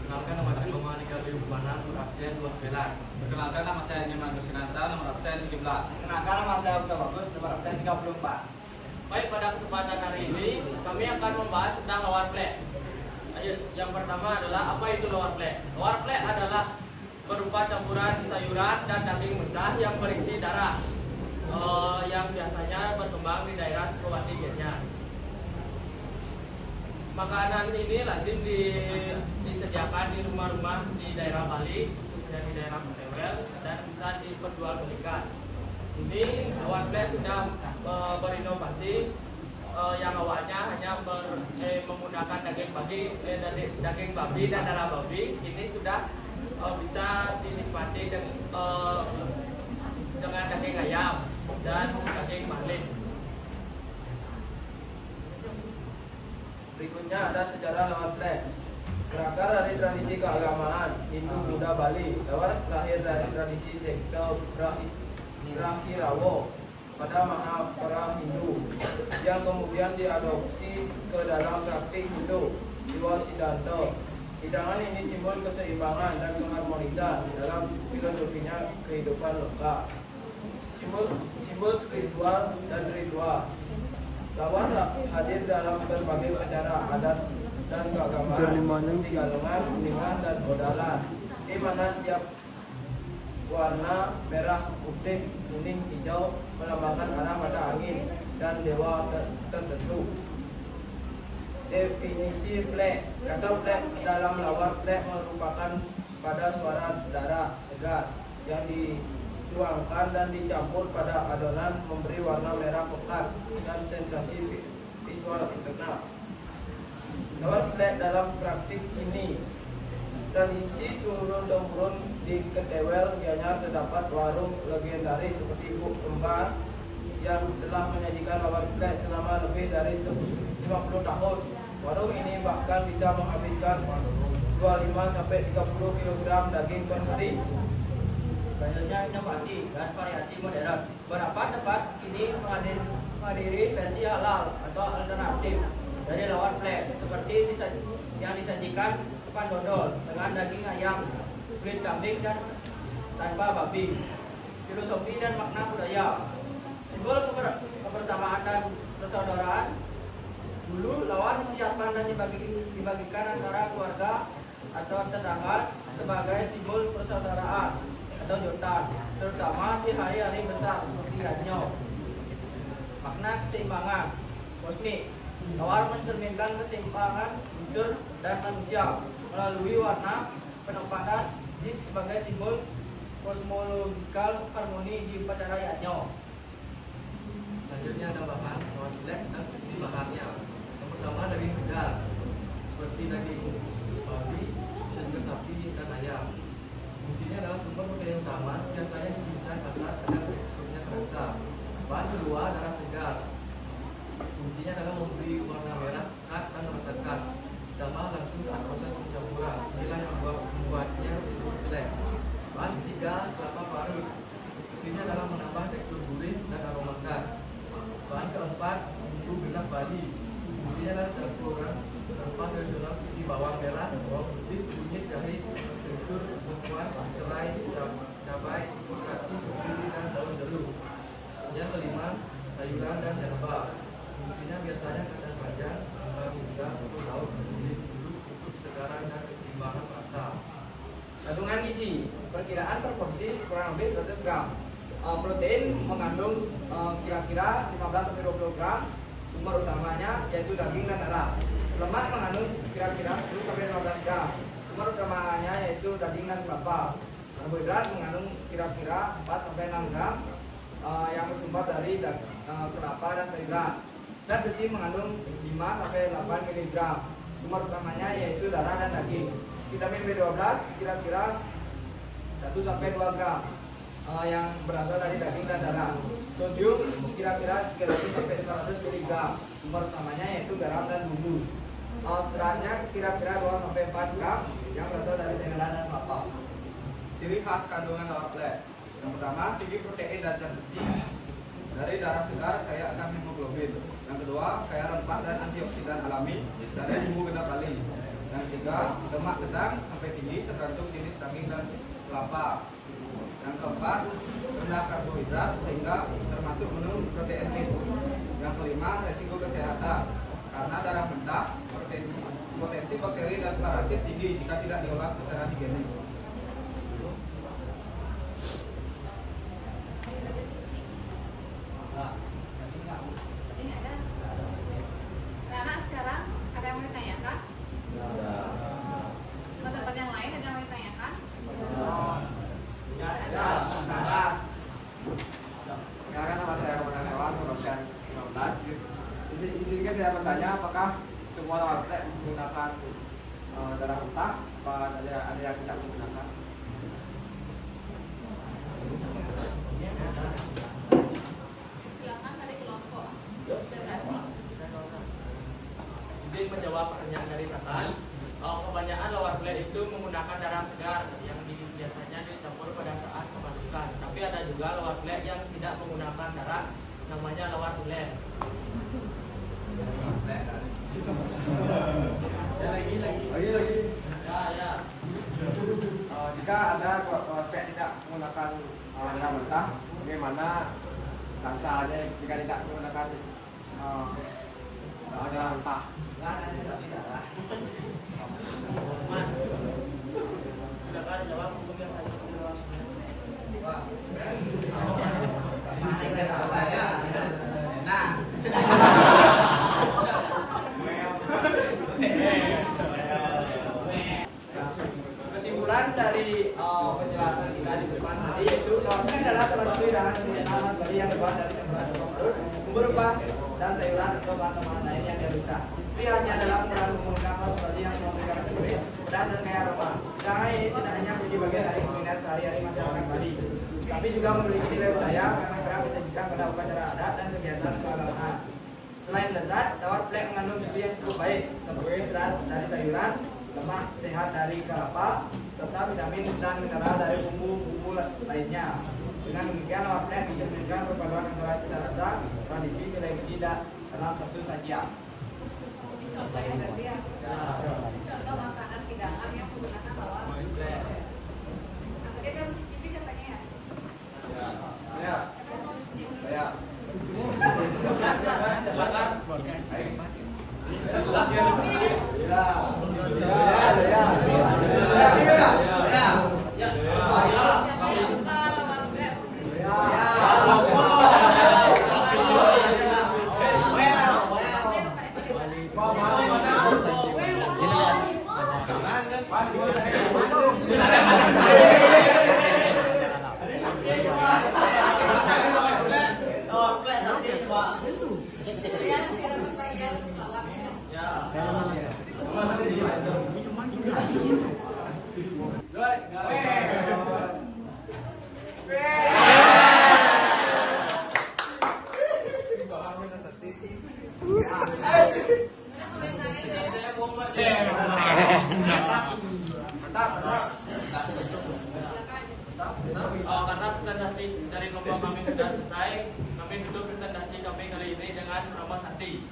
Perkenalkan, nama saya Komang Nika Bayu Bumana, nomor absen 29. Perkenalkan, nama saya Nyoman Gusinata, nomor absen 17. Perkenalkan, nama saya Okta Bagus, nomor absen 34. Baik, pada kesempatan hari ini kami akan membahas tentang lower plate. Yang pertama adalah apa itu lower plate? Lower plate adalah berupa campuran sayuran dan daging mentah yang berisi darah yang biasanya berkembang di daerah Sukawati Gianyar. Makanan ini lazim disediakan di rumah-rumah di daerah Bali, khususnya di daerah Petewel, dan bisa diperjualbelikan. Ini lower plate sudah berinovasi yang awalnya hanya menggunakan daging babi dan darah babi. Ini sudah bisa dinikmati dengan daging ayam dan daging malin. Berikutnya ada sejarah lower plate. Berakar dari tradisi keagamaan Hindu-Buddha Bali. Lower lahir dari tradisi sekte Brahirawo pada Mahapara Hindu yang kemudian diadopsi ke dalam praktik Hindu Jiwa Siddhanta. Hidangan ini simbol keseimbangan dan keharmonisan dalam filosofinya kehidupan lokal. Simbol spiritual dan ritual. Lawan hadir dalam berbagai acara adat dan keagamaan seperti galungan, kuningan, dan odalan, di mana tiap warna merah, putih, kuning, hijau melambangkan arah mata angin dan dewa tertentu. Definisi plate. Kata plate dalam lower plate merupakan pada suara darah segar yang dituangkan dan dicampur pada adonan memberi warna merah pekat dan sensasi visual internal. Lower plate dalam praktik ini tradisi turun-temurun di Ketewel Gianyar terdapat warung legendaris seperti Bu Kembar yang telah menyajikan lower plate selama lebih dari 50 tahun. Warung ini bahkan bisa menghabiskan 25-30 kg daging per hari. Selanjutnya inovasi dan variasi modern. Beberapa tempat ini menghadiri versi halal atau alternatif dari lower plate seperti yang disajikan kepan dodol dengan daging ayam, kulit kambing dan tanpa babi. Filosofi dan makna budaya. Simbol kebersamaan dan persaudaraan. Dulu lawan disiapkan dan dibagikan antara keluarga atau tetangga sebagai simbol persaudaraan atau jotan, terutama di hari-hari besar seperti Ganyo. Makna keseimbangan kosmik. Lawar mencerminkan keseimbangan unsur dan manusia melalui warna penempatan jis sebagai simbol kosmologikal harmoni di upacara Yanyo. Selanjutnya ada bahan lower plate dan fungsi bahannya. Yang pertama, daging segar seperti daging babi, bisa juga sapi dan ayam. Fungsinya adalah sumber protein utama, biasanya dicincang kasar agar teksturnya terasa. Bahan kedua, darah segar. Fungsinya adalah memberi warna merah pekat dan rasa khas, ditambah langsung saat proses pencampuran. Inilah yang membuatnya disebut plate. Bahan ketiga, kelapa parut. Fungsinya adalah menambah tekstur gurih dan aroma khas. Bahan keempat, bumbu genap Bali. Fungsinya adalah campuran rempah tradisional seperti bawang merah, bawang putih, kunyit, jahe, kencur, lengkuas, serai, cabai, ikan kasih, kemiri, dan daun jeruk. Yang kelima, sayuran dan herba. Fungsinya biasanya kacang panjang, kembang muda, atau lauk, kulit, duduk untuk kesegaran dan keseimbangan rasa. Kandungan gizi. Perkiraan per porsi kurang lebih 200 gram. Protein mengandung kira-kira 15-20 gram. Sumber utamanya yaitu daging dan darah. Lemak mengandung kira-kira 10-15 gram. Sumber utamanya yaitu daging dan kelapa. Karbohidrat mengandung kira-kira 4-6 gram yang bersumber dari kelapa dan sayuran. Zat besi mengandung 5-8 mg. Sumber utamanya yaitu darah dan daging. Vitamin B12 kira-kira 1-2 gram yang berasal dari daging dan darah. Sodium kira-kira 300-500 mg. Sumber utamanya yaitu garam dan bumbu. Seratnya kira-kira 2-4 gram yang berasal dari sayuran dan kelapa. Ciri khas kandungan lower plate. Yang pertama, tinggi protein dan zat besi dari darah segar kaya akan hemoglobin. Yang kedua, kaya rempah dan antioksidan alami dari bumbu genap Bali. Yang ketiga, lemak sedang sampai tinggi tergantung jenis daging dan kelapa. Yang keempat, rendah karbohidrat sehingga termasuk menu protein rich. Yang kelima, resiko kesehatan karena darah rendah, potensi bakteri dan parasit tinggi jika tidak diolah secara higienis. Anak sekarang ada yang mau ditanyakan? Teman-teman yang lain ada yang mau ditanyakan? Sekarang nama saya Roman Hewan, Program 19. Di sini saya bertanya apakah semua lawar flat menggunakan darah mentah atau ada yang tidak menggunakan? Silakan dari kelompok observasi. Izin menjawab pertanyaan dari rekan. Kebanyakan lower flat itu menggunakan darah segar yang biasanya dicampur pada saat pemasukan. Tapi ada juga lower flat yang tidak menggunakan darah, namanya lower flat. Lagi. Ya. Jika ada lower flat tidak menggunakan darah mentah, bagaimana rasanya jika tidak menggunakan darah mentah? Mas, silakan jawab hukum yang tadi dijawab. Kesimpulan dari penjelasan kita di depan tadi yaitu lower adalah salah satu hidangan tradisional khas Bali yang dibuat dari campuran bumbu, bumbu rempah dan sayuran atau bahan-bahan lain yang dihaluskan. Pilihannya adalah menggunakan khas Bali yang memberikan gurih, pedas dan kaya aroma. Hidangan ini tidak hanya menjadi bagian dari kuliner sehari-hari masyarakat Bali, tapi juga memiliki nilai budaya karena kerap disajikan pada upacara adat dan kegiatan keagamaan. Selain lezat, dawat plek mengandung gizi yang cukup baik seperti serat dari sayuran, lemak sehat dari kelapa, serta vitamin dan mineral dari bumbu-bumbu lainnya. Dengan demikian, dawat plek memberikan perpaduan antara cita rasa, tradisi, nilai gizi dan dalam satu sajian. Ini contoh ya berarti ya. Contoh makanan hidangan yang menggunakan bawang. Nah, tadi kan mencicipi katanya ya. Ya. Kita mau mencicipi. Saya. Karena presentasi dari kelompok kami sudah selesai, kami tutup presentasi kami kali ini dengan promo Sakti.